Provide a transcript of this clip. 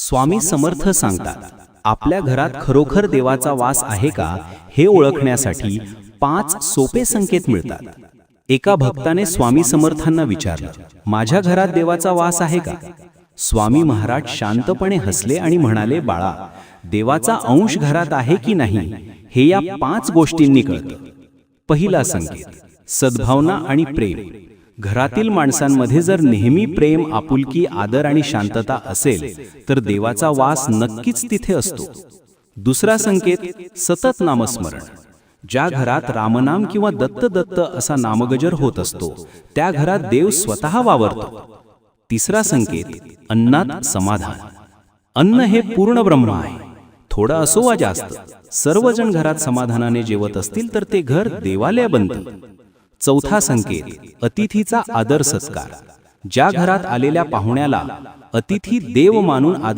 स्वामी समर्थ सांगतात, आपल्या घरात खरोखर देवाचा वास आहे का हे ओळखण्यासाठी 5 सोपे संकेत मिळतात. एका भक्ताने स्वामी समर्थांना विचारलं, माझ्या घरात देवाचा वास आहे का? स्वामी महाराज शांतपणे हसले आणि म्हणाले, बाळा, देवाचा अंश घरात आहे की नाही हे या 5 गोष्टींनी कळतं. पहिला संकेत, सद्भावना आणि प्रेम. घरातील माणसांमध्ये जर नेहमी प्रेम, आपुलकी, आदर आणि शांतता असेल तर देवाचा वास नक्कीच तिथे असतो. दुसरा संकेत, सतत नामस्मरण. ज्या घरात रामनाम किंवा दत्त दत्त असा नामगजर होत असतो त्या घरात देव स्वतः वावरतो. तिसरा संकेत, अन्नात समाधान. अन्न हे पूर्ण ब्रह्म आहे. थोडं असो वा जास्त, सर्वजण घरात समाधानाने जेवत असतील तर ते घर देवालय बनतं. चौथा संकेत, अतिथीचा आदर सत्कार. ज्या घरात आलेल्या पाहुण्याला अतिथी देव मानून आदर